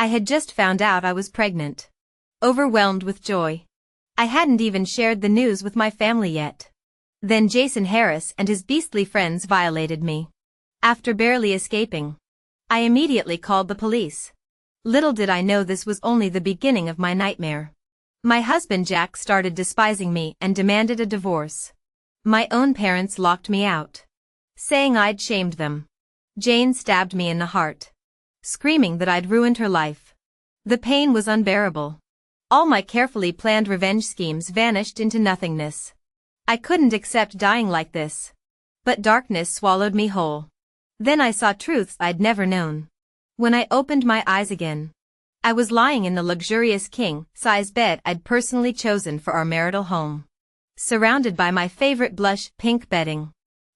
I had just found out I was pregnant. Overwhelmed with joy. I hadn't even shared the news with my family yet. Then Jason Harris and his beastly friends violated me. After barely escaping, I immediately called the police. Little did I know this was only the beginning of my nightmare. My husband Jack started despising me and demanded a divorce. My own parents locked me out, saying I'd shamed them. Jane stabbed me in the heart, screaming that I'd ruined her life. The pain was unbearable. All my carefully planned revenge schemes vanished into nothingness. I couldn't accept dying like this. But darkness swallowed me whole. Then I saw truths I'd never known. When I opened my eyes again, I was lying in the luxurious king-size bed I'd personally chosen for our marital home, surrounded by my favorite blush pink bedding.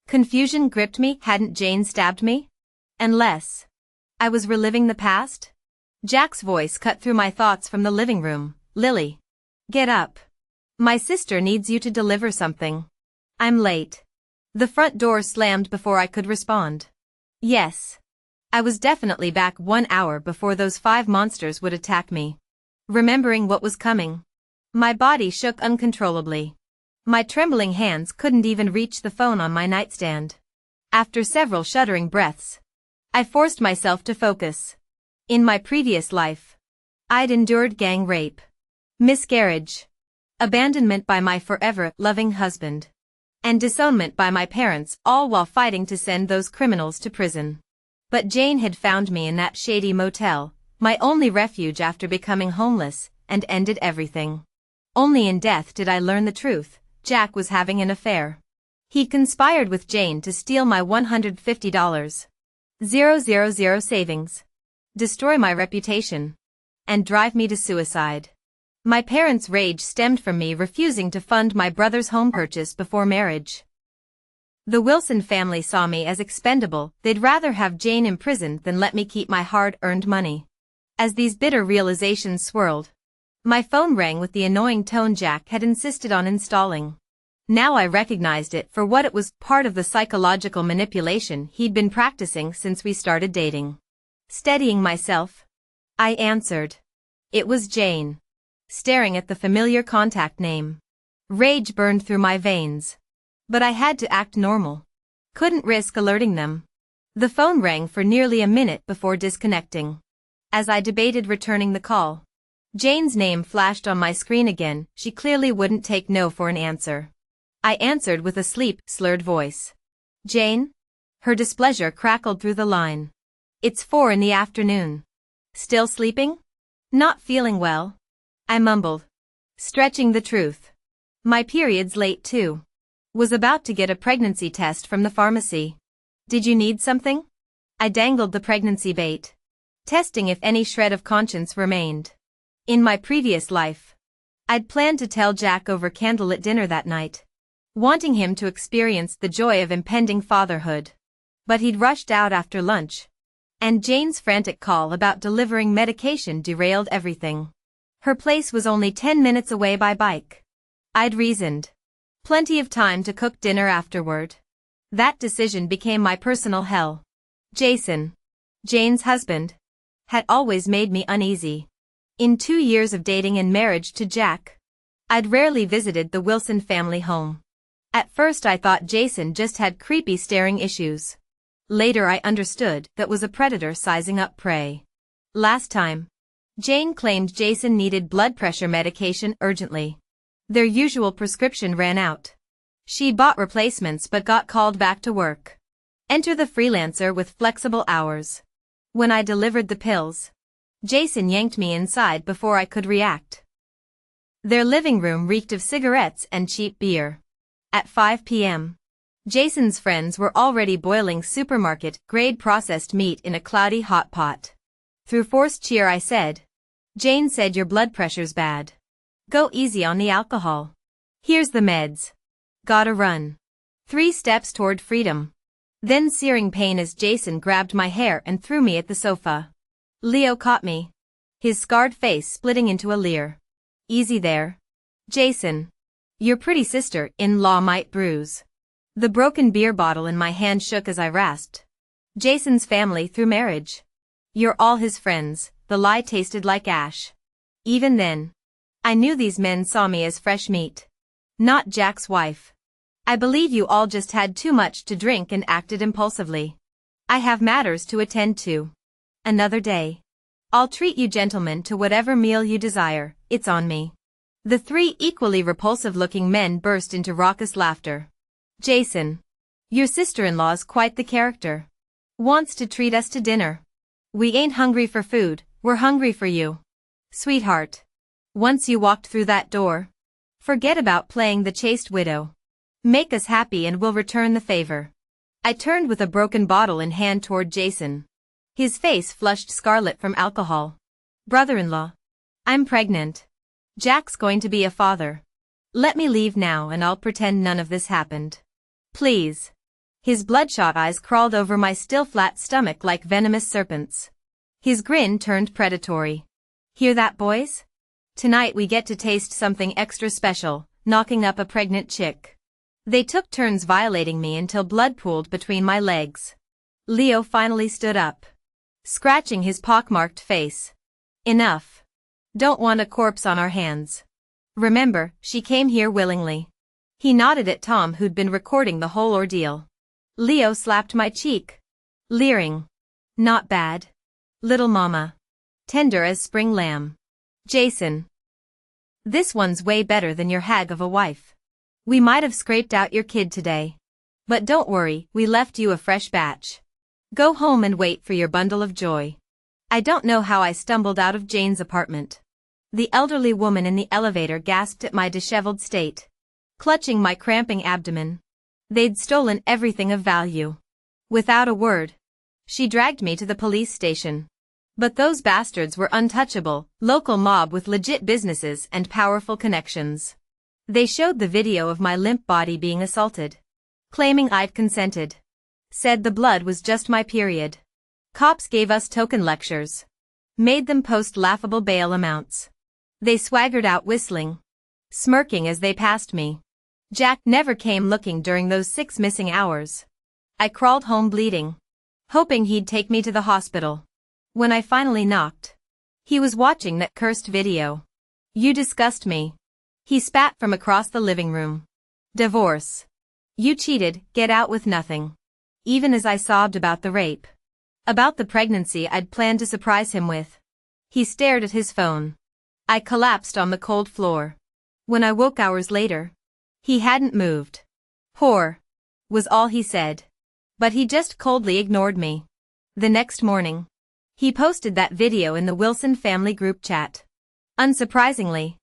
Confusion gripped me. Hadn't Jane stabbed me? Unless I was reliving the past? Jack's voice cut through my thoughts from the living room. Lily, get up. My sister needs you to deliver something. I'm late. The front door slammed before I could respond. Yes. I was definitely back 1 hour before those 5 monsters would attack me. Remembering what was coming, my body shook uncontrollably. My trembling hands couldn't even reach the phone on my nightstand. After several shuddering breaths, I forced myself to focus. In my previous life, I'd endured gang rape, miscarriage, abandonment by my forever loving husband, and disownment by my parents, all while fighting to send those criminals to prison. But Jane had found me in that shady motel, my only refuge after becoming homeless, and ended everything. Only in death did I learn the truth. Jack was having an affair. He conspired with Jane to steal my $150,000 savings, destroy my reputation, and drive me to suicide. My parents' rage stemmed from me refusing to fund my brother's home purchase before marriage. The Wilson family saw me as expendable. They'd rather have Jane imprisoned than let me keep my hard-earned money. As these bitter realizations swirled, my phone rang with the annoying tone Jack had insisted on installing. Now I recognized it for what it was, part of the psychological manipulation he'd been practicing since we started dating. Steadying myself, I answered. It was Jane. Staring at the familiar contact name, rage burned through my veins. But I had to act normal. Couldn't risk alerting them. The phone rang for nearly a minute before disconnecting. As I debated returning the call, Jane's name flashed on my screen again. She clearly wouldn't take no for an answer. I answered with a slurred voice. Jane? Her displeasure crackled through the line. It's 4 in the afternoon. Still sleeping? Not feeling well? I mumbled, stretching the truth. My period's late too. Was about to get a pregnancy test from the pharmacy. Did you need something? I dangled the pregnancy bait, testing if any shred of conscience remained. In my previous life, I'd planned to tell Jack over candlelit dinner that night, wanting him to experience the joy of impending fatherhood. But he'd rushed out after lunch, and Jane's frantic call about delivering medication derailed everything. Her place was only 10 minutes away by bike. I'd reasoned. Plenty of time to cook dinner afterward. That decision became my personal hell. Jason, Jane's husband, had always made me uneasy. In 2 years of dating and marriage to Jack, I'd rarely visited the Wilson family home. At first I thought Jason just had creepy staring issues. Later I understood that was a predator sizing up prey. Last time, Jane claimed Jason needed blood pressure medication urgently. Their usual prescription ran out. She bought replacements but got called back to work. Enter the freelancer with flexible hours. When I delivered the pills, Jason yanked me inside before I could react. Their living room reeked of cigarettes and cheap beer. At 5 p.m., Jason's friends were already boiling supermarket-grade processed meat in a cloudy hot pot. Through forced cheer I said, Jane said your blood pressure's bad. Go easy on the alcohol. Here's the meds. Gotta run. 3 steps toward freedom. Then searing pain as Jason grabbed my hair and threw me at the sofa. Leo caught me, his scarred face splitting into a leer. Easy there, Jason. Your pretty sister-in-law might bruise. The broken beer bottle in my hand shook as I rasped. Jason's family through marriage. You're all his friends, the lie tasted like ash. Even then, I knew these men saw me as fresh meat. Not Jack's wife. I believe you all just had too much to drink and acted impulsively. I have matters to attend to. Another day. I'll treat you gentlemen to whatever meal you desire, it's on me. The three equally repulsive-looking men burst into raucous laughter. Jason. Your sister-in-law's quite the character. Wants to treat us to dinner. We ain't hungry for food, we're hungry for you. Sweetheart. Once you walked through that door, forget about playing the chaste widow. Make us happy and we'll return the favor. I turned with a broken bottle in hand toward Jason. His face flushed scarlet from alcohol. Brother-in-law. I'm pregnant. Jack's going to be a father. Let me leave now and I'll pretend none of this happened. Please. His bloodshot eyes crawled over my still flat stomach like venomous serpents. His grin turned predatory. Hear that, boys? Tonight we get to taste something extra special, knocking up a pregnant chick. They took turns violating me until blood pooled between my legs. Leo finally stood up, scratching his pockmarked face. Enough. Don't want a corpse on our hands. Remember, she came here willingly. He nodded at Tom, who'd been recording the whole ordeal. Leo slapped my cheek, leering. Not bad. Little mama. Tender as spring lamb. Jason. This one's way better than your hag of a wife. We might have scraped out your kid today. But don't worry, we left you a fresh batch. Go home and wait for your bundle of joy. I don't know how I stumbled out of Jane's apartment. The elderly woman in the elevator gasped at my disheveled state, clutching my cramping abdomen. They'd stolen everything of value. Without a word, she dragged me to the police station. But those bastards were untouchable, local mob with legit businesses and powerful connections. They showed the video of my limp body being assaulted, claiming I'd consented. Said the blood was just my period. Cops gave us token lectures. Made them post laughable bail amounts. They swaggered out whistling, smirking as they passed me. Jack never came looking during those 6 missing hours. I crawled home bleeding, hoping he'd take me to the hospital. When I finally knocked, he was watching that cursed video. You disgust me. He spat from across the living room. Divorce. You cheated, get out with nothing. Even as I sobbed about the rape. About the pregnancy I'd planned to surprise him with. He stared at his phone. I collapsed on the cold floor. When I woke hours later, he hadn't moved. Whore, was all he said. But he just coldly ignored me. The next morning, he posted that video in the Wilson family group chat. Unsurprisingly,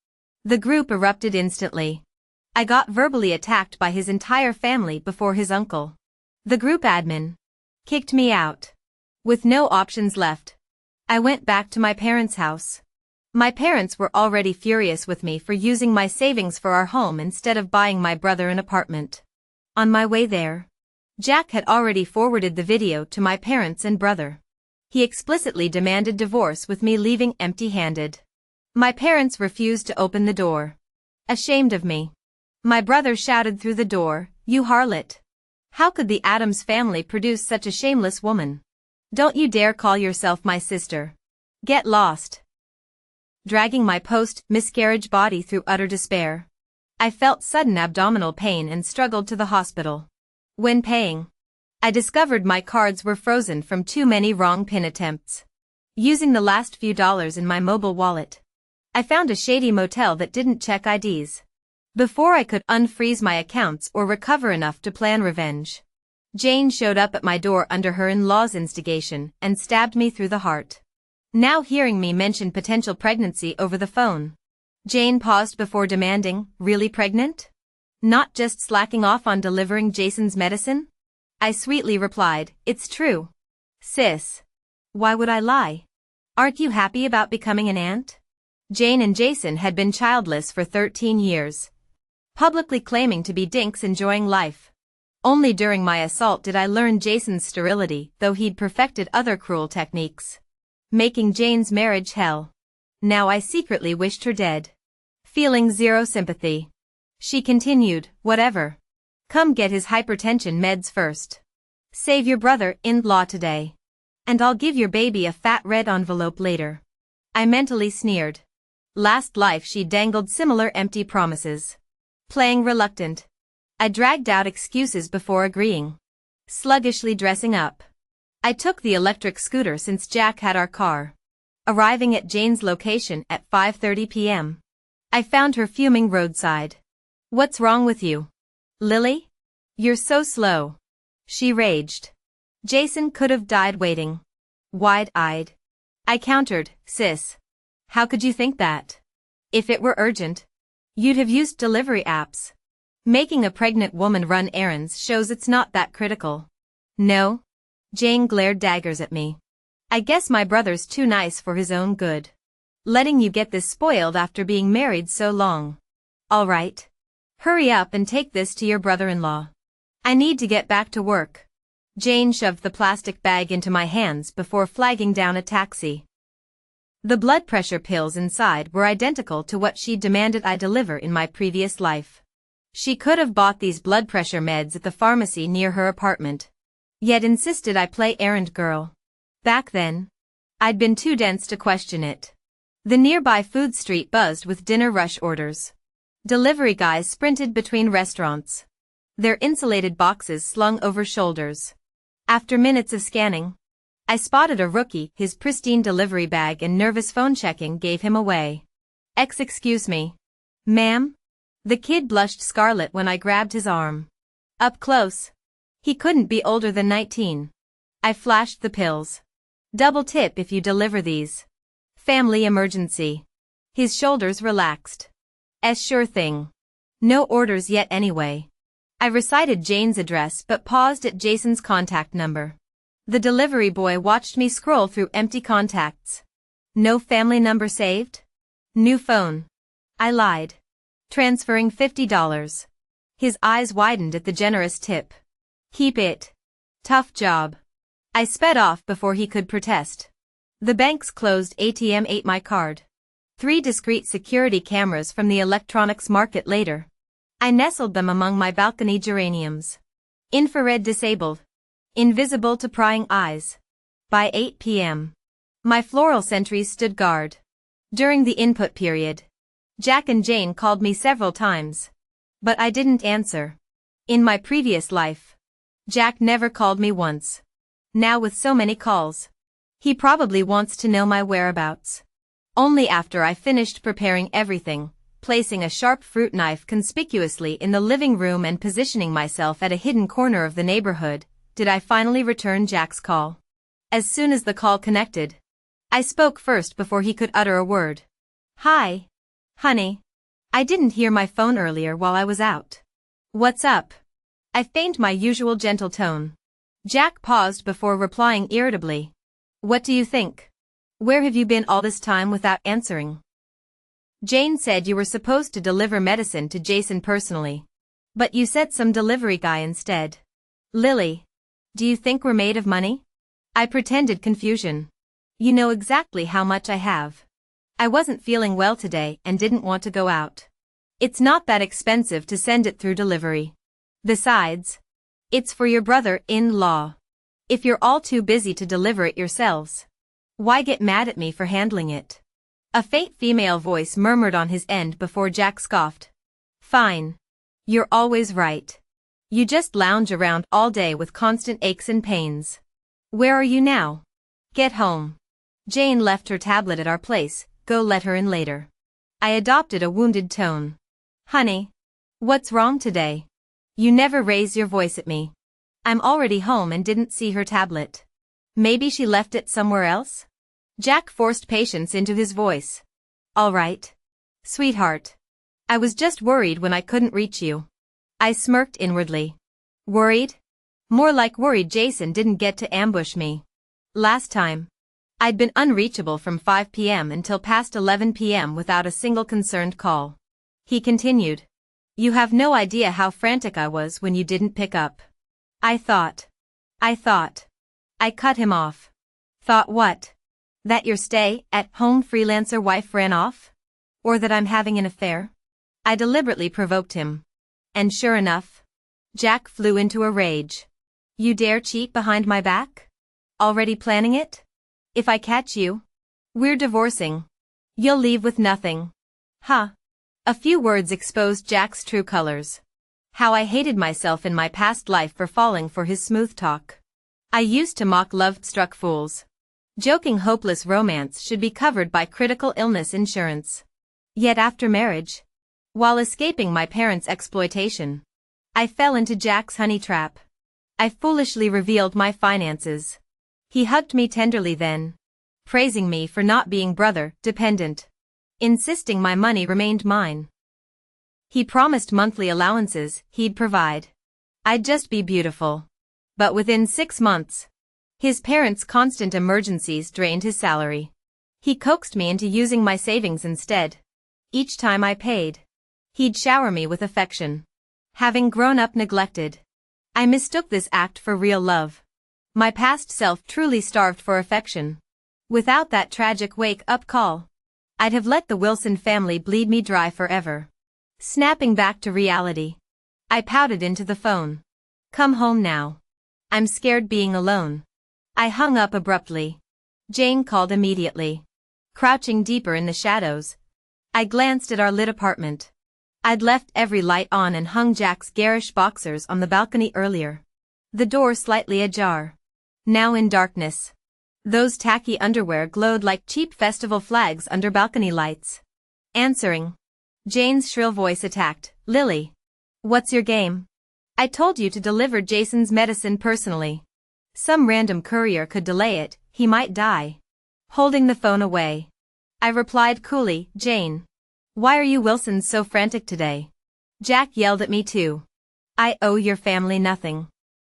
the group erupted instantly. I got verbally attacked by his entire family before his uncle. The group admin kicked me out. With no options left, I went back to my parents' house. My parents were already furious with me for using my savings for our home instead of buying my brother an apartment. On my way there, Jack had already forwarded the video to my parents and brother. He explicitly demanded divorce with me leaving empty-handed. My parents refused to open the door. Ashamed of me, my brother shouted through the door, "You harlot! How could the Addams family produce such a shameless woman? Don't you dare call yourself my sister. Get lost." Dragging my post-miscarriage body through utter despair, I felt sudden abdominal pain and struggled to the hospital. When paying, I discovered my cards were frozen from too many wrong PIN attempts. Using the last few dollars in my mobile wallet, I found a shady motel that didn't check IDs. Before I could unfreeze my accounts or recover enough to plan revenge, Jane showed up at my door under her in-law's instigation and stabbed me through the heart. Now hearing me mention potential pregnancy over the phone, Jane paused before demanding, "Really pregnant? Not just slacking off on delivering Jason's medicine?" I sweetly replied, "It's true. Sis. Why would I lie? Aren't you happy about becoming an aunt?" Jane and Jason had been childless for 13 years, publicly claiming to be dinks enjoying life. Only during my assault did I learn Jason's sterility, though he'd perfected other cruel techniques, making Jane's marriage hell. Now I secretly wished her dead. Feeling zero sympathy, she continued, "Whatever. Come get his hypertension meds first. Save your brother-in-law today. And I'll give your baby a fat red envelope later." I mentally sneered. Last life she dangled similar empty promises. Playing reluctant, I dragged out excuses before agreeing. Sluggishly dressing up, I took the electric scooter since Jack had our car. Arriving at Jane's location at 5:30 p.m. I found her fuming roadside. "What's wrong with you, Lily? You're so slow," she raged. Jason could have died waiting. Wide-eyed, I countered, "Sis, how could you think that? If it were urgent, you'd have used delivery apps. Making a pregnant woman run errands shows it's not that critical." "No?" Jane glared daggers at me. "I guess my brother's too nice for his own good. Letting you get this spoiled after being married so long. All right. Hurry up and take this to your brother-in-law. I need to get back to work." Jane shoved the plastic bag into my hands before flagging down a taxi. The blood pressure pills inside were identical to what she demanded I deliver in my previous life. She could have bought these blood pressure meds at the pharmacy near her apartment, yet insisted I play errand girl. Back then, I'd been too dense to question it. The nearby food street buzzed with dinner rush orders. Delivery guys sprinted between restaurants, their insulated boxes slung over shoulders. After minutes of scanning, I spotted a rookie. His pristine delivery bag and nervous phone checking gave him away. Excuse me, ma'am?" The kid blushed scarlet when I grabbed his arm. Up close, he couldn't be older than 19. I flashed the pills. "Double tip if you deliver these. Family emergency." His shoulders relaxed. Sure thing. No orders yet anyway. I recited Jane's address but paused at Jason's contact number. The delivery boy watched me scroll through empty contacts. "No family number saved? New phone." I lied. "Transferring $50. His eyes widened at the generous tip. "Keep it. Tough job." I sped off before he could protest. The bank's closed ATM ate my card. 3 discreet security cameras from the electronics market later. I nestled them among my balcony geraniums. Infrared disabled. Invisible to prying eyes. By 8 p.m., my floral sentries stood guard. During the input period, Jack and Jane called me several times, but I didn't answer. In my previous life, Jack never called me once. Now with so many calls, he probably wants to know my whereabouts. Only after I finished preparing everything, placing a sharp fruit knife conspicuously in the living room and positioning myself at a hidden corner of the neighborhood, did I finally return Jack's call. As soon as the call connected, I spoke first before he could utter a word. "Hi, honey. I didn't hear my phone earlier while I was out. What's up?" I feigned my usual gentle tone. Jack paused before replying irritably. "What do you think? Where have you been all this time without answering? Jane said you were supposed to deliver medicine to Jason personally, but you said some delivery guy instead. Lily, do you think we're made of money?" I pretended confusion. "You know exactly how much I have. I wasn't feeling well today and didn't want to go out. It's not that expensive to send it through delivery. Besides, it's for your brother-in-law. If you're all too busy to deliver it yourselves, why get mad at me for handling it?" A faint female voice murmured on his end before Jack scoffed. "Fine. You're always right. You just lounge around all day with constant aches and pains. Where are you now? Get home. Jane left her tablet at our place, go let her in later." I adopted a wounded tone. "Honey, what's wrong today? You never raise your voice at me. I'm already home and didn't see her tablet. Maybe she left it somewhere else?" Jack forced patience into his voice. "All right, sweetheart. I was just worried when I couldn't reach you." I smirked inwardly. Worried? More like worried Jason didn't get to ambush me. Last time, I'd been unreachable from 5 p.m. until past 11 p.m. without a single concerned call. He continued. "You have no idea how frantic I was when you didn't pick up. I thought. I cut him off." "Thought what? That your stay-at-home freelancer wife ran off? Or that I'm having an affair?" I deliberately provoked him. And sure enough, Jack flew into a rage. "You dare cheat behind my back? Already planning it? If I catch you, We're divorcing. You'll leave with nothing. Huh. A few words exposed Jack's true colors. How I hated myself in my past life for falling for his smooth talk. I used to mock love-struck fools. Joking hopeless romance should be covered by critical illness insurance. Yet after marriage, while escaping my parents' exploitation, I fell into Jack's honey trap. I foolishly revealed my finances. He hugged me tenderly then, praising me for not being brother-dependent, insisting my money remained mine. He promised monthly allowances he'd provide. I'd just be beautiful. But within 6 months, his parents' constant emergencies drained his salary. He coaxed me into using my savings instead. Each time I paid, he'd shower me with affection. Having grown up neglected, I mistook this act for real love. My past self truly starved for affection. Without that tragic wake-up call, I'd have let the Wilson family bleed me dry forever. Snapping back to reality, I pouted into the phone. Come home now. I'm scared being alone. I hung up abruptly. Jane called immediately. Crouching deeper in the shadows, I glanced at our lit apartment. I'd left every light on and hung Jack's garish boxers on the balcony earlier. The door slightly ajar. Now in darkness. Those tacky underwear glowed like cheap festival flags under balcony lights. Answering. Jane's shrill voice attacked. Lily. What's your game? I told you to deliver Jason's medicine personally. Some random courier could delay it, he might die. Holding the phone away, I replied coolly, Jane. Why are you Wilsons so frantic today? Jack yelled at me too. I owe your family nothing.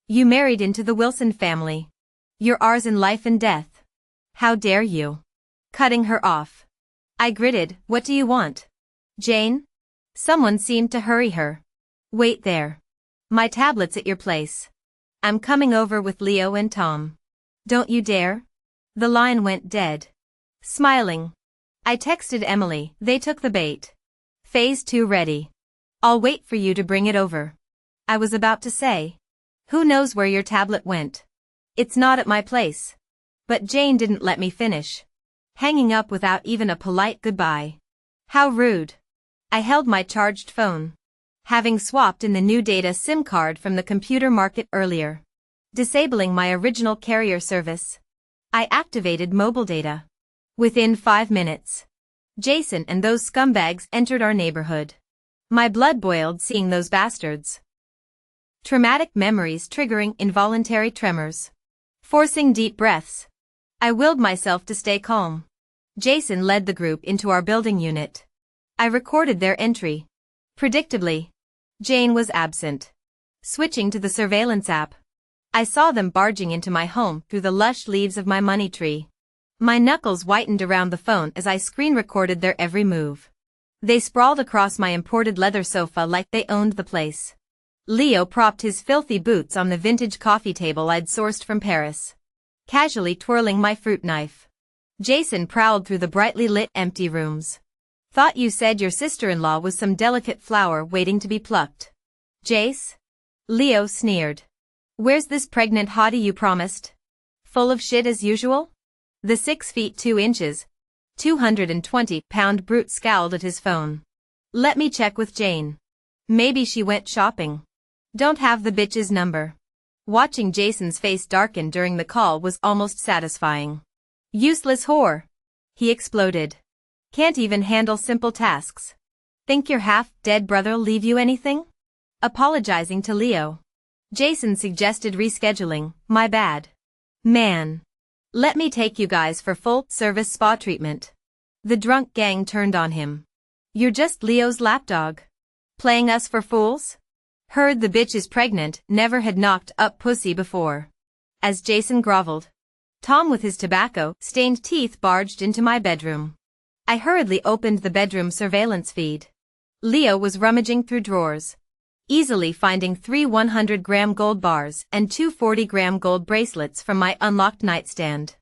You married into the Wilson family. You're ours in life and death. How dare you? Cutting her off, I gritted, what do you want? Jane? Someone seemed to hurry her. Wait there. My tablet's at your place. I'm coming over with Leo and Tom. Don't you dare? The line went dead. Smiling, I texted Emily, they took the bait. Phase 2 ready. I'll wait for you to bring it over. I was about to say. Who knows where your tablet went? It's not at my place. But Jane didn't let me finish. Hanging up without even a polite goodbye. How rude. I held my charged phone, having swapped in the new data SIM card from the computer market earlier. Disabling my original carrier service, I activated mobile data. Within 5 minutes, Jason and those scumbags entered our neighborhood. My blood boiled seeing those bastards. Traumatic memories triggering involuntary tremors. Forcing deep breaths, I willed myself to stay calm. Jason led the group into our building unit. I recorded their entry. Predictably, Jane was absent. Switching to the surveillance app, I saw them barging into my home through the lush leaves of my money tree. My knuckles whitened around the phone as I screen recorded their every move. They sprawled across my imported leather sofa like they owned the place. Leo propped his filthy boots on the vintage coffee table I'd sourced from Paris, casually twirling my fruit knife. Jason prowled through the brightly lit empty rooms. Thought you said your sister-in-law was some delicate flower waiting to be plucked. Jace? Leo sneered. Where's this pregnant hottie you promised? Full of shit as usual? The 6 feet 2 inches, 220-pound brute scowled at his phone. Let me check with Jane. Maybe she went shopping. Don't have the bitch's number. Watching Jason's face darken during the call was almost satisfying. Useless whore. He exploded. Can't even handle simple tasks. Think your half-dead brother'll leave you anything? Apologizing to Leo, Jason suggested rescheduling. My bad. Man. Let me take you guys for full-service spa treatment. The drunk gang turned on him. You're just Leo's lapdog. Playing us for fools? Heard the bitch is pregnant, never had knocked up pussy before. As Jason groveled, Tom with his tobacco-stained teeth barged into my bedroom. I hurriedly opened the bedroom surveillance feed. Leo was rummaging through drawers, easily finding 3 100-gram gold bars and 2 40-gram gold bracelets from my unlocked nightstand.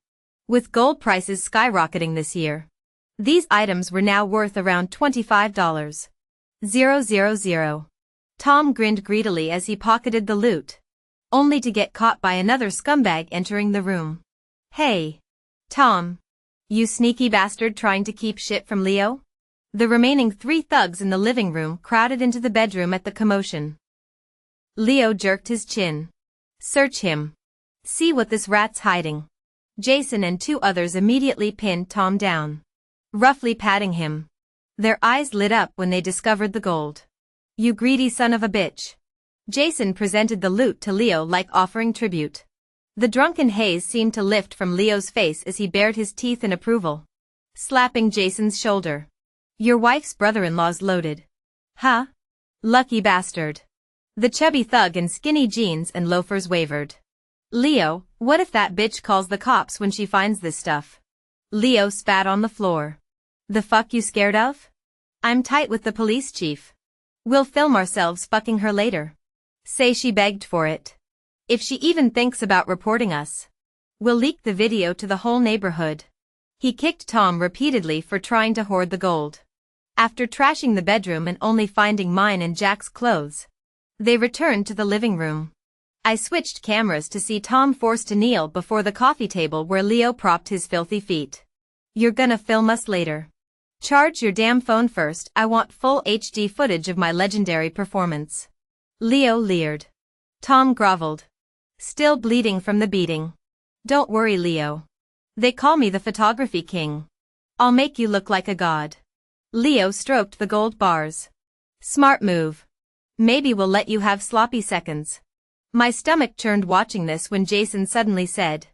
With gold prices skyrocketing this year, these items were now worth around $25. 000. Tom grinned greedily as he pocketed the loot, only to get caught by another scumbag entering the room. Hey, Tom. You sneaky bastard trying to keep shit from Leo? The remaining 3 thugs in the living room crowded into the bedroom at the commotion. Leo jerked his chin. Search him. See what this rat's hiding. Jason and 2 others immediately pinned Tom down, roughly patting him. Their eyes lit up when they discovered the gold. You greedy son of a bitch. Jason presented the loot to Leo like offering tribute. The drunken haze seemed to lift from Leo's face as he bared his teeth in approval, slapping Jason's shoulder. Your wife's brother-in-law's loaded. Huh? Lucky bastard. The chubby thug in skinny jeans and loafers wavered. Leo, what if that bitch calls the cops when she finds this stuff? Leo spat on the floor. The fuck you scared of? I'm tight with the police chief. We'll film ourselves fucking her later. Say she begged for it. If she even thinks about reporting us, we'll leak the video to the whole neighborhood. He kicked Tom repeatedly for trying to hoard the gold. After trashing the bedroom and only finding mine and Jack's clothes, they returned to the living room. I switched cameras to see Tom forced to kneel before the coffee table where Leo propped his filthy feet. You're gonna film us later. Charge your damn phone first. I want full HD footage of my legendary performance. Leo leered. Tom groveled, still bleeding from the beating. Don't worry, Leo. They call me the photography king. I'll make you look like a god. Leo stroked the gold bars. Smart move. Maybe we'll let you have sloppy seconds. My stomach churned watching this when Jason suddenly said,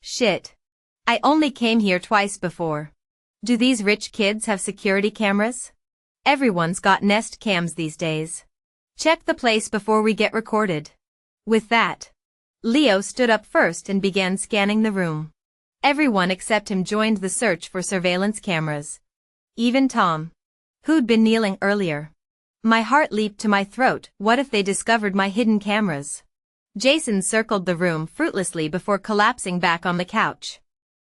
shit. I only came here twice before. Do these rich kids have security cameras? Everyone's got Nest cams these days. Check the place before we get recorded. With that, Leo stood up first and began scanning the room. Everyone except him joined the search for surveillance cameras. Even Tom, who'd been kneeling earlier. My heart leaped to my throat. What if they discovered my hidden cameras? Jason circled the room fruitlessly before collapsing back on the couch,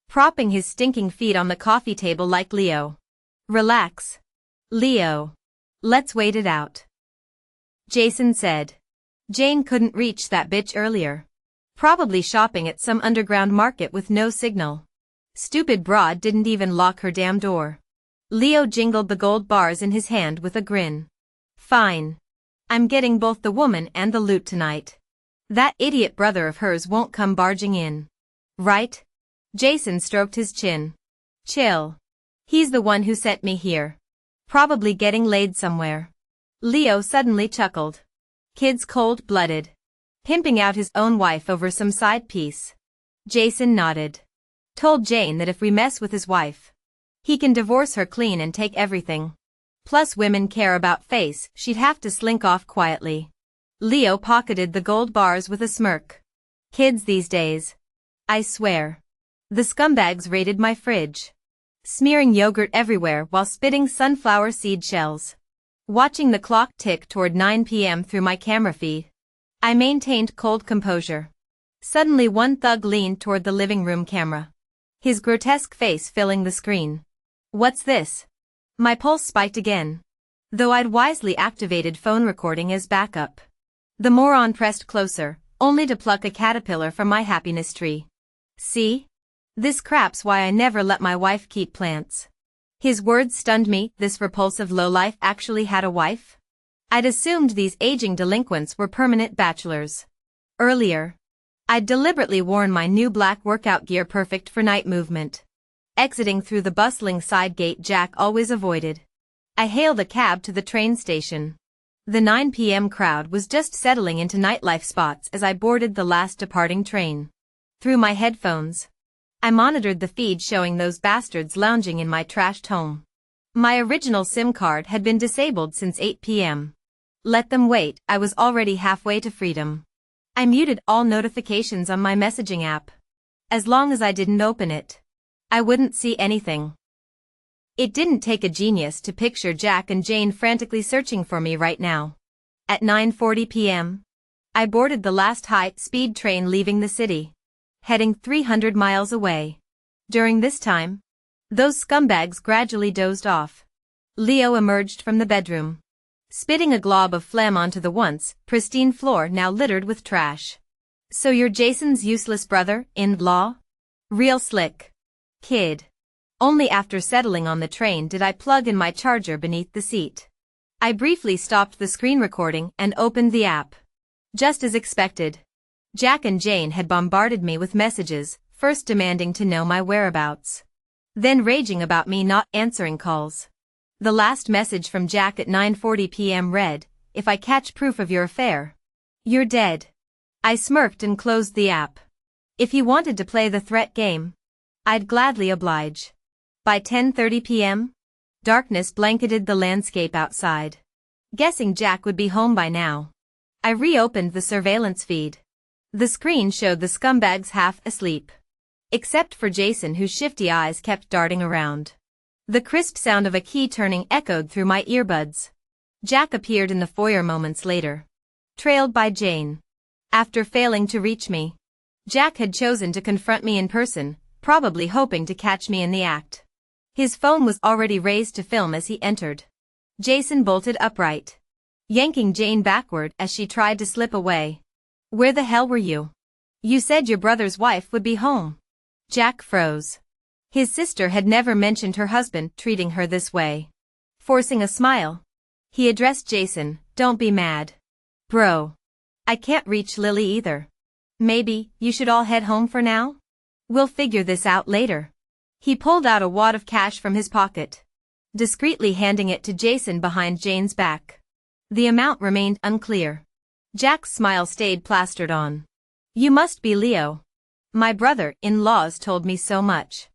propping his stinking feet on the coffee table like Leo. Relax. Leo. Let's wait it out. Jason said. Jane couldn't reach that bitch earlier. Probably shopping at some underground market with no signal. Stupid broad didn't even lock her damn door. Leo jingled the gold bars in his hand with a grin. Fine. I'm getting both the woman and the loot tonight. That idiot brother of hers won't come barging in. Right? Jason stroked his chin. Chill. He's the one who sent me here. Probably getting laid somewhere. Leo suddenly chuckled. Kid's cold-blooded. Pimping out his own wife over some side piece. Jason nodded. Told Jane that if we mess with his wife, he can divorce her clean and take everything. Plus women care about face. She'd have to slink off quietly. Leo pocketed the gold bars with a smirk. Kids these days. I swear. The scumbags raided my fridge, smearing yogurt everywhere while spitting sunflower seed shells. Watching the clock tick toward 9 p.m. through my camera feed, I maintained cold composure. Suddenly one thug leaned toward the living room camera, his grotesque face filling the screen. What's this? My pulse spiked again, though I'd wisely activated phone recording as backup. The moron pressed closer, only to pluck a caterpillar from my happiness tree. See? This crap's why I never let my wife keep plants. His words stunned me. This repulsive lowlife actually had a wife? I'd assumed these aging delinquents were permanent bachelors. Earlier, I'd deliberately worn my new black workout gear perfect for night movement. Exiting through the bustling side gate Jack always avoided, I hailed a cab to the train station. The 9 p.m. crowd was just settling into nightlife spots as I boarded the last departing train. Through my headphones, I monitored the feed showing those bastards lounging in my trashed home. My original SIM card had been disabled since 8 p.m. Let them wait, I was already halfway to freedom. I muted all notifications on my messaging app. As long as I didn't open it, I wouldn't see anything. It didn't take a genius to picture Jack and Jane frantically searching for me right now. At 9:40 p.m., I boarded the last high-speed train leaving the city, heading 300 miles away. During this time, those scumbags gradually dozed off. Leo emerged from the bedroom, spitting a glob of phlegm onto the once pristine floor now littered with trash. So you're Jason's useless brother-in-law? Real slick. Kid. Only after settling on the train did I plug in my charger beneath the seat. I briefly stopped the screen recording and opened the app. Just as expected, Jack and Jane had bombarded me with messages, first demanding to know my whereabouts, then raging about me not answering calls. The last message from Jack at 9:40 p.m. read, "If I catch proof of your affair, you're dead." I smirked and closed the app. If he wanted to play the threat game, I'd gladly oblige. By 10:30 p.m., darkness blanketed the landscape outside. Guessing Jack would be home by now, I reopened the surveillance feed. The screen showed the scumbags half asleep, except for Jason, whose shifty eyes kept darting around. The crisp sound of a key turning echoed through my earbuds. Jack appeared in the foyer moments later, trailed by Jane. After failing to reach me, Jack had chosen to confront me in person, probably hoping to catch me in the act. His phone was already raised to film as he entered. Jason bolted upright, yanking Jane backward as she tried to slip away. "Where the hell were you? You said your brother's wife would be home." Jack froze. His sister had never mentioned her husband treating her this way. Forcing a smile, he addressed Jason, "Don't be mad, bro. I can't reach Lily either. Maybe you should all head home for now? We'll figure this out later." He pulled out a wad of cash from his pocket, discreetly handing it to Jason behind Jane's back. The amount remained unclear. Jack's smile stayed plastered on. "You must be Leo. My brother-in-laws told me so much.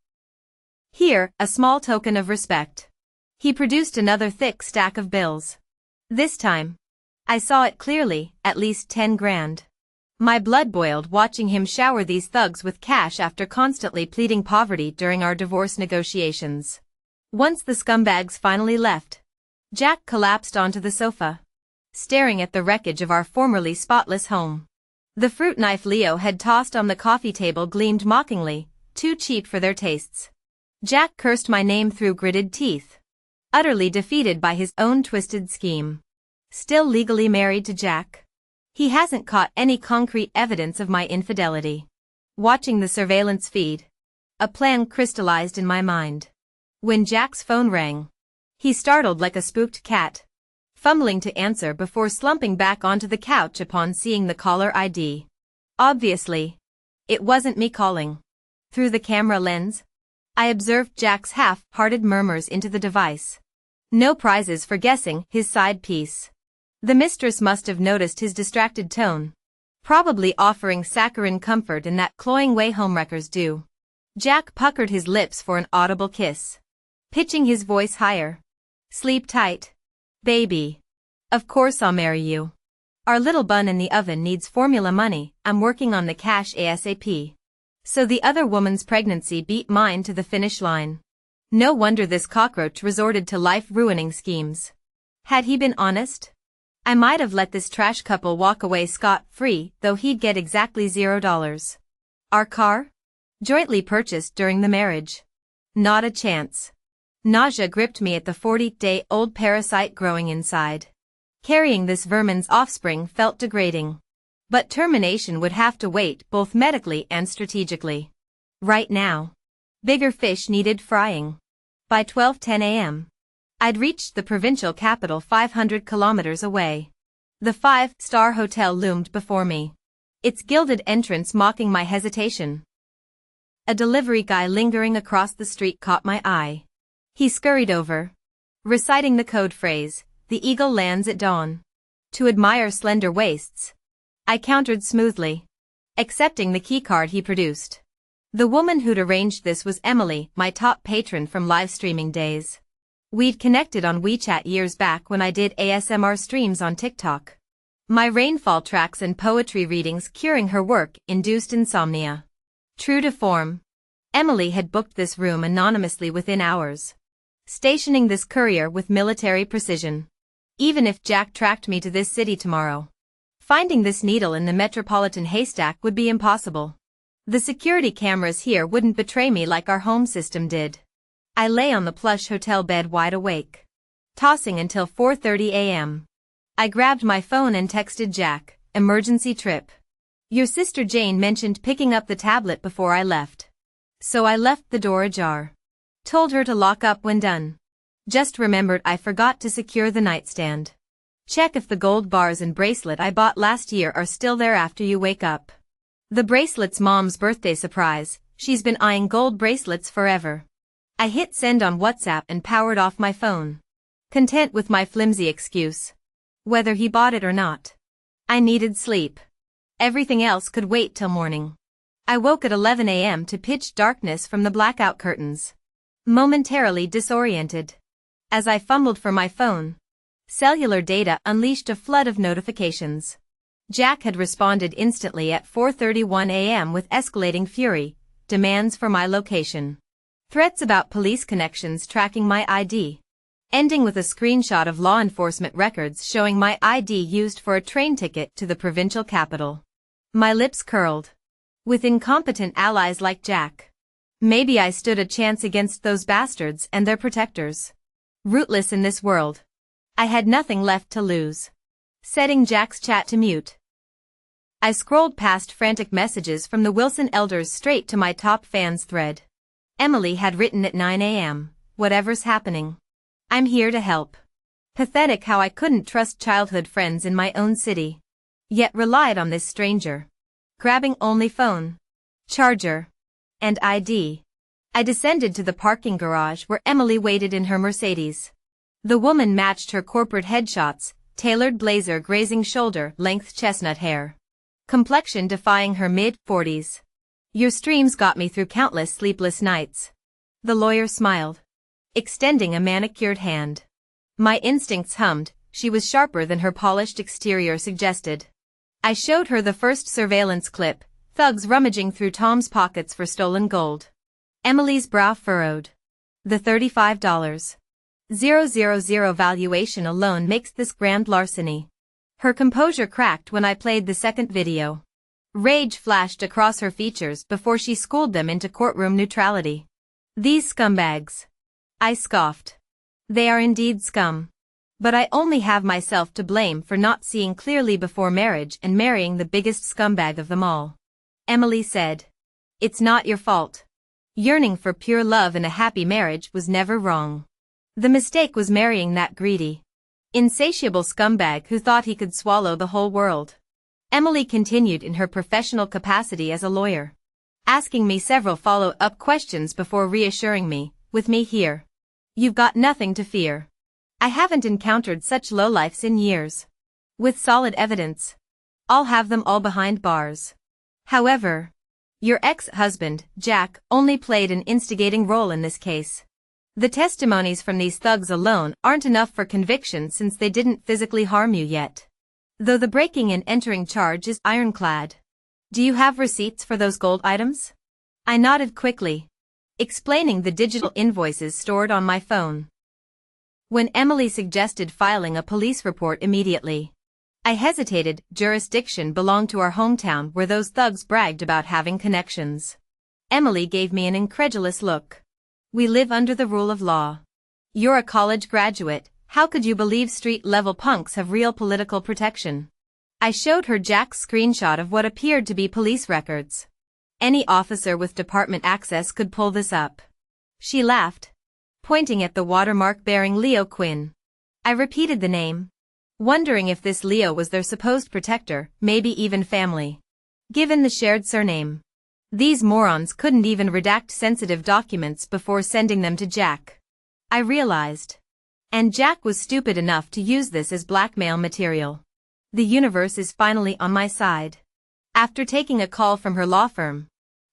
Here, a small token of respect." He produced another thick stack of bills. This time, I saw it clearly, at least 10 grand. My blood boiled watching him shower these thugs with cash after constantly pleading poverty during our divorce negotiations. Once the scumbags finally left, Jack collapsed onto the sofa, staring at the wreckage of our formerly spotless home. The fruit knife Leo had tossed on the coffee table gleamed mockingly, too cheap for their tastes. Jack cursed my name through gritted teeth, utterly defeated by his own twisted scheme. Still legally married to Jack, he hasn't caught any concrete evidence of my infidelity. Watching the surveillance feed, a plan crystallized in my mind. When Jack's phone rang, he startled like a spooked cat, fumbling to answer before slumping back onto the couch upon seeing the caller ID. Obviously, it wasn't me calling. Through the camera lens, I observed Jack's half-hearted murmurs into the device. No prizes for guessing his side piece. The mistress must have noticed his distracted tone, probably offering saccharine comfort in that cloying way homewreckers do. Jack puckered his lips for an audible kiss, pitching his voice higher. "Sleep tight, baby. Of course I'll marry you. Our little bun in the oven needs formula money. I'm working on the cash ASAP." So the other woman's pregnancy beat mine to the finish line. No wonder this cockroach resorted to life-ruining schemes. Had he been honest, I might have let this trash couple walk away scot-free, though he'd get exactly $0. Our car? Jointly purchased during the marriage. Not a chance. Nausea gripped me at the 40-day-old parasite growing inside. Carrying this vermin's offspring felt degrading. But termination would have to wait both medically and strategically. Right now, bigger fish needed frying. By 12:10 a.m., I'd reached the provincial capital 500 kilometers away. The 5-star hotel loomed before me, its gilded entrance mocking my hesitation. A delivery guy lingering across the street caught my eye. He scurried over, reciting the code phrase, "The eagle lands at dawn." To admire slender waists, I countered smoothly, accepting the keycard he produced. The woman who'd arranged this was Emily, my top patron from live streaming days. We'd connected on WeChat years back when I did ASMR streams on TikTok. My rainfall tracks and poetry readings curing her work-induced insomnia. True to form, Emily had booked this room anonymously within hours, stationing this courier with military precision. Even if Jack tracked me to this city tomorrow, finding this needle in the metropolitan haystack would be impossible. The security cameras here wouldn't betray me like our home system did. I lay on the plush hotel bed wide awake, tossing until 4:30 a.m. I grabbed my phone and texted Jack, "Emergency trip. Your sister Jane mentioned picking up the tablet before I left." So I left the door ajar, Told her to lock up when done. Just remembered I forgot to secure the nightstand. Check if the gold bars and bracelet I bought last year are still there after you wake up. The bracelet's mom's birthday surprise, she's been eyeing gold bracelets forever. I hit send on WhatsApp and powered off my phone. Content with my flimsy excuse. Whether he bought it or not. I needed sleep. Everything else could wait till morning. I woke at 11 a.m. to pitch darkness from the blackout curtains. Momentarily disoriented. As I fumbled for my phone, cellular data unleashed a flood of notifications. Jack had responded instantly at 4:31 a.m. with escalating fury, demands for my location. Threats about police connections tracking my ID. Ending with a screenshot of law enforcement records showing my ID used for a train ticket to the provincial capital. My lips curled. With incompetent allies like Jack. Maybe I stood a chance against those bastards and their protectors. Rootless in this world. I had nothing left to lose. Setting Jack's chat to mute. I scrolled past frantic messages from the Wilson elders straight to my top fans thread. Emily had written at 9 a.m., "Whatever's happening. I'm here to help." Pathetic how I couldn't trust childhood friends in my own city. Yet relied on this stranger. Grabbing only phone, charger, and ID. I descended to the parking garage where Emily waited in her Mercedes. The woman matched her corporate headshots, tailored blazer grazing shoulder-length chestnut hair. Complexion defying her mid-40s. "Your streams got me through countless sleepless nights." The lawyer smiled, extending a manicured hand. My instincts hummed, she was sharper than her polished exterior suggested. I showed her the first surveillance clip, thugs rummaging through Tom's pockets for stolen gold. Emily's brow furrowed. The $35,000 valuation alone makes this grand larceny. Her composure cracked when I played the second video. Rage flashed across her features before she schooled them into courtroom neutrality. "These scumbags." I scoffed. "They are indeed scum. But I only have myself to blame for not seeing clearly before marriage and marrying the biggest scumbag of them all." Emily said. "It's not your fault. Yearning for pure love and a happy marriage was never wrong. The mistake was marrying that greedy, insatiable scumbag who thought he could swallow the whole world." Emily continued in her professional capacity as a lawyer, asking me several follow-up questions before reassuring me, "With me here, you've got nothing to fear. I haven't encountered such lowlifes in years. With solid evidence. I'll have them all behind bars. However, your ex-husband, Jack, only played an instigating role in this case. The testimonies from these thugs alone aren't enough for conviction since they didn't physically harm you yet. Though the breaking and entering charge is ironclad. Do you have receipts for those gold items?" I nodded quickly, explaining the digital invoices stored on my phone. When Emily suggested filing a police report immediately, I hesitated. Jurisdiction belonged to our hometown where those thugs bragged about having connections. Emily gave me an incredulous look. "We live under the rule of law. You're a college graduate, how could you believe street-level punks have real political protection?" I showed her Jack's screenshot of what appeared to be police records. "Any officer with department access could pull this up." She laughed, pointing at the watermark bearing Leo Quinn. I repeated the name, wondering if this Leo was their supposed protector, maybe even family. Given the shared surname, these morons couldn't even redact sensitive documents before sending them to Jack. I realized. And Jack was stupid enough to use this as blackmail material. The universe is finally on my side. After taking a call from her law firm,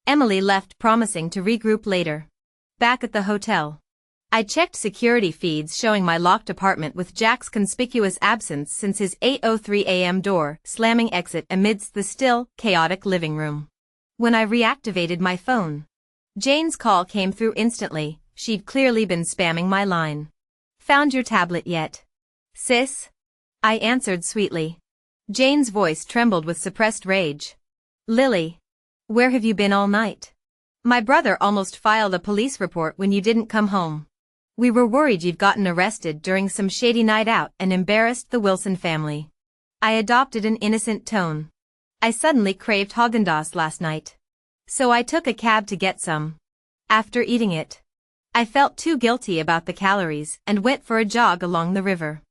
Emily left, promising to regroup later. Back at the hotel, I checked security feeds showing my locked apartment with Jack's conspicuous absence since his 8:03 a.m. door slamming exit amidst the still, chaotic living room. When I reactivated my phone, Jane's call came through instantly. She'd clearly been spamming my line. "Found your tablet yet, sis?" I answered sweetly. Jane's voice trembled with suppressed rage. "Lily, where have you been all night? My brother almost filed a police report when you didn't come home. We were worried you'd gotten arrested during some shady night out and embarrassed the Wilson family." I adopted an innocent tone. "I suddenly craved Haagen-Dazs last night, so I took a cab to get some. After eating it, I felt too guilty about the calories and went for a jog along the river.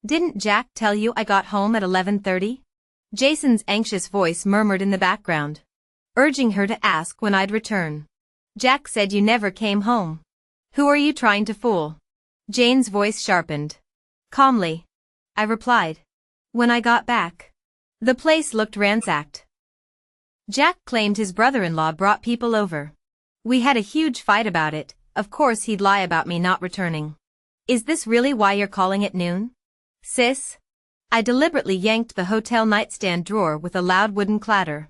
Didn't Jack tell you I got home at 11:30? Jason's anxious voice murmured in the background, urging her to ask when I'd return. Jack said you never came home. Who are you trying to fool? Jane's voice sharpened. Calmly, I replied. When I got back, the place looked ransacked. Jack claimed his brother-in-law brought people over. We had a huge fight about it. Of course he'd lie about me not returning. Is this really why you're calling at noon? Sis? I deliberately yanked the hotel nightstand drawer with a loud wooden clatter,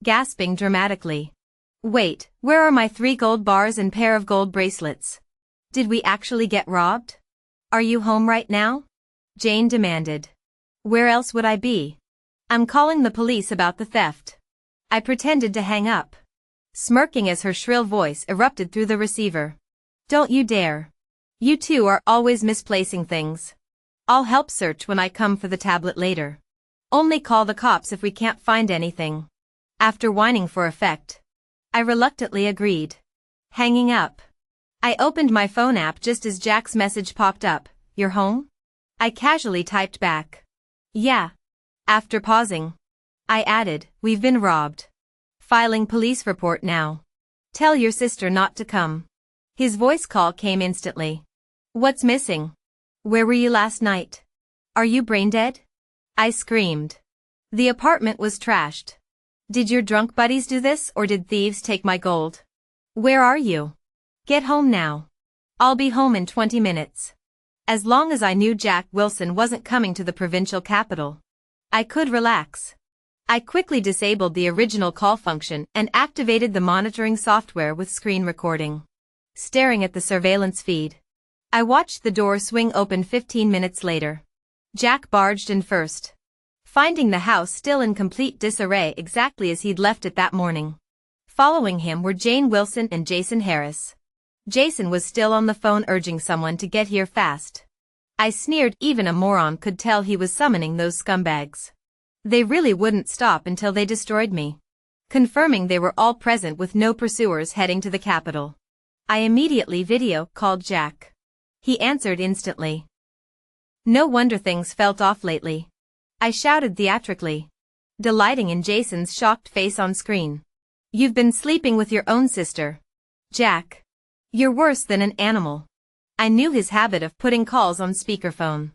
gasping dramatically. Wait, where are my 3 gold bars and pair of gold bracelets? Did we actually get robbed? Are you home right now? Jane demanded. Where else would I be? I'm calling the police about the theft. I pretended to hang up, smirking as her shrill voice erupted through the receiver. Don't you dare. You two are always misplacing things. I'll help search when I come for the tablet later. Only call the cops if we can't find anything. After whining for effect, I reluctantly agreed. Hanging up, I opened my phone app just as Jack's message popped up. You're home? I casually typed back. Yeah. After pausing, I added, we've been robbed. Filing police report now. Tell your sister not to come. His voice call came instantly. What's missing? Where were you last night? Are you brain dead? I screamed. The apartment was trashed. Did your drunk buddies do this or did thieves take my gold? Where are you? Get home now. I'll be home in 20 minutes. As long as I knew Jack Wilson wasn't coming to the provincial capital, I could relax. I quickly disabled the original call function and activated the monitoring software with screen recording. Staring at the surveillance feed, I watched the door swing open 15 minutes later. Jack barged in first, finding the house still in complete disarray exactly as he'd left it that morning. Following him were Jane Wilson and Jason Harris. Jason was still on the phone urging someone to get here fast. I sneered, even a moron could tell he was summoning those scumbags. They really wouldn't stop until they destroyed me. Confirming they were all present with no pursuers heading to the capital, I immediately video called Jack. He answered instantly. No wonder things felt off lately. I shouted theatrically, delighting in Jason's shocked face on screen. You've been sleeping with your own sister. Jack. You're worse than an animal. I knew his habit of putting calls on speakerphone.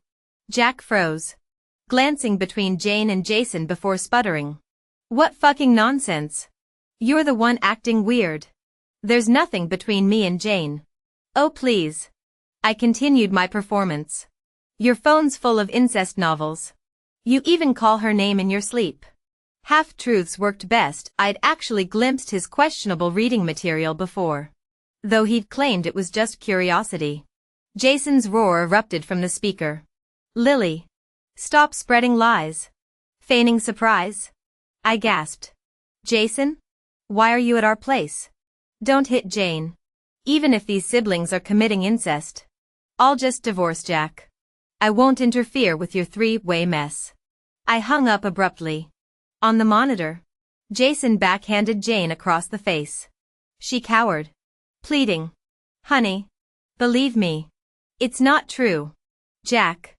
Jack froze, glancing between Jane and Jason before sputtering. What fucking nonsense. You're the one acting weird. There's nothing between me and Jane. Oh please. I continued my performance. Your phone's full of incest novels. You even call her name in your sleep. Half-truths worked best. I'd actually glimpsed his questionable reading material before, though he'd claimed it was just curiosity. Jason's roar erupted from the speaker. Lily. Stop spreading lies. Feigning surprise. I gasped. Jason? Why are you at our place? Don't hit Jane. Even if these siblings are committing incest, I'll just divorce Jack. I won't interfere with your 3-way mess. I hung up abruptly. On the monitor, Jason backhanded Jane across the face. She cowered, pleading. Honey, believe me. It's not true. Jack,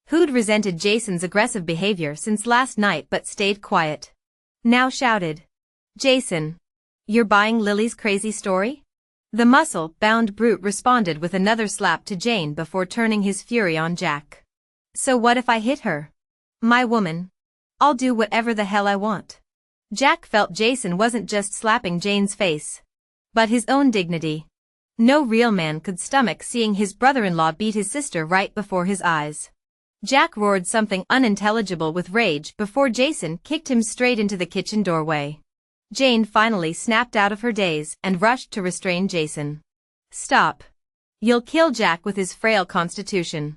who'd resented Jason's aggressive behavior since last night but stayed quiet, now shouted. Jason, you're buying Lily's crazy story? The muscle-bound brute responded with another slap to Jane before turning his fury on Jack. So what if I hit her? My woman. I'll do whatever the hell I want. Jack felt Jason wasn't just slapping Jane's face, but his own dignity. No real man could stomach seeing his brother-in-law beat his sister right before his eyes. Jack roared something unintelligible with rage before Jason kicked him straight into the kitchen doorway. Jane finally snapped out of her daze and rushed to restrain Jason. Stop. You'll kill Jack with his frail constitution.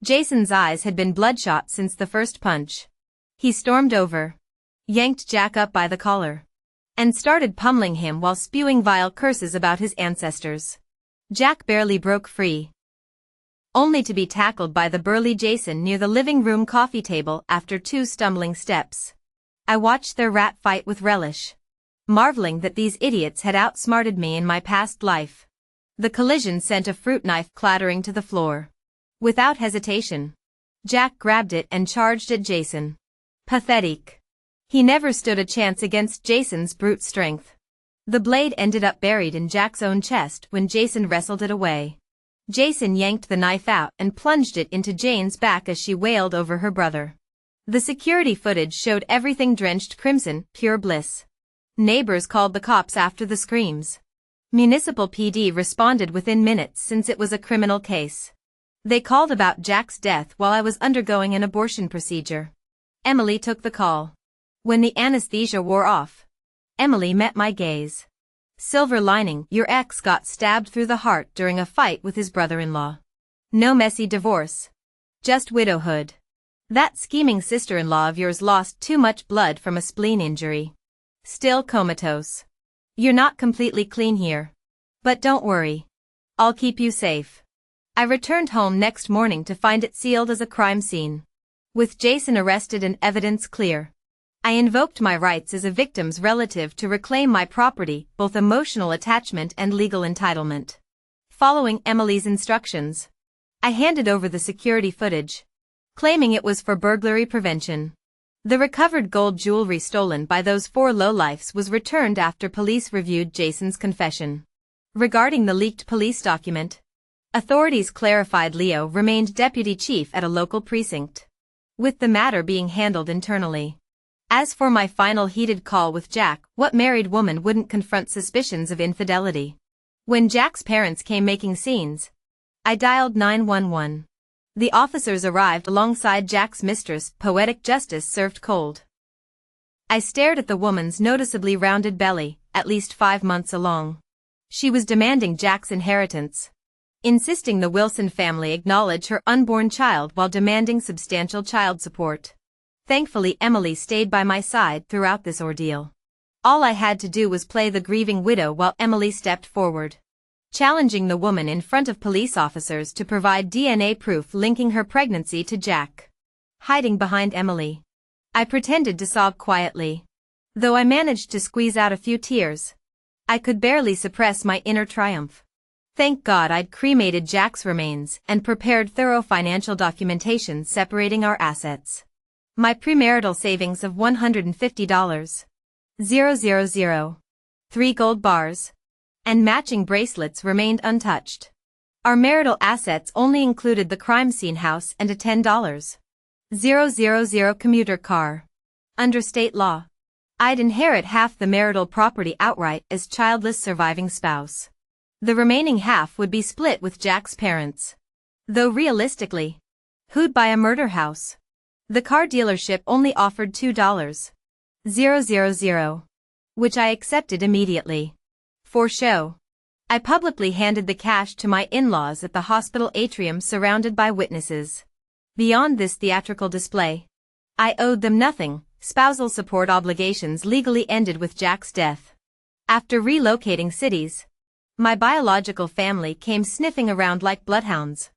Jason's eyes had been bloodshot since the first punch. He stormed over, yanked Jack up by the collar, and started pummeling him while spewing vile curses about his ancestors. Jack barely broke free, only to be tackled by the burly Jason near the living room coffee table after 2 stumbling steps. I watched their rat fight with relish, marveling that these idiots had outsmarted me in my past life. The collision sent a fruit knife clattering to the floor. Without hesitation, Jack grabbed it and charged at Jason. Pathetic. He never stood a chance against Jason's brute strength. The blade ended up buried in Jack's own chest when Jason wrestled it away. Jason yanked the knife out and plunged it into Jane's back as she wailed over her brother. The security footage showed everything drenched crimson, pure bliss. Neighbors called the cops after the screams. Municipal PD responded within minutes since it was a criminal case. They called about Jack's death while I was undergoing an abortion procedure. Emily took the call. When the anesthesia wore off, Emily met my gaze. Silver lining, your ex got stabbed through the heart during a fight with his brother-in-law. No messy divorce. Just widowhood. That scheming sister-in-law of yours lost too much blood from a spleen injury. Still comatose. You're not completely clean here. But don't worry. I'll keep you safe. I returned home next morning to find it sealed as a crime scene. With Jason arrested and evidence clear, I invoked my rights as a victim's relative to reclaim my property, both emotional attachment and legal entitlement. Following Emily's instructions, I handed over the security footage, claiming it was for burglary prevention. The recovered gold jewelry stolen by those four lowlifes was returned after police reviewed Jason's confession. Regarding the leaked police document, authorities clarified Leo remained deputy chief at a local precinct, with the matter being handled internally. As for my final heated call with Jack, what married woman wouldn't confront suspicions of infidelity? When Jack's parents came making scenes, I dialed 911. The officers arrived alongside Jack's mistress, poetic justice served cold. I stared at the woman's noticeably rounded belly, at least 5 months along. She was demanding Jack's inheritance, insisting the Wilson family acknowledge her unborn child while demanding substantial child support. Thankfully, Emily stayed by my side throughout this ordeal. All I had to do was play the grieving widow while Emily stepped forward, challenging the woman in front of police officers to provide DNA proof linking her pregnancy to Jack. Hiding behind Emily, I pretended to sob quietly. Though I managed to squeeze out a few tears, I could barely suppress my inner triumph. Thank God I'd cremated Jack's remains and prepared thorough financial documentation separating our assets. My premarital savings of $150, 000, 3 gold bars, and matching bracelets remained untouched. Our marital assets only included the crime scene house and a $10, 000 commuter car. Under state law, I'd inherit half the marital property outright as childless surviving spouse. The remaining half would be split with Jack's parents. Though realistically, who'd buy a murder house? The car dealership only offered $2, 000, which I accepted immediately. For show, I publicly handed the cash to my in-laws at the hospital atrium surrounded by witnesses. Beyond this theatrical display, I owed them nothing. Spousal support obligations legally ended with Jack's death. After relocating cities, my biological family came sniffing around like bloodhounds,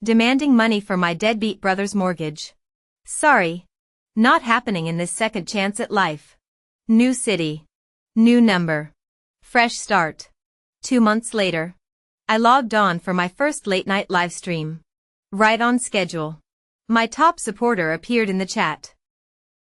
demanding money for my deadbeat brother's mortgage. Sorry, not happening in this second chance at life. New city, new number, fresh start. 2 months later, I logged on for my first late-night live stream. Right on schedule. My top supporter appeared in the chat.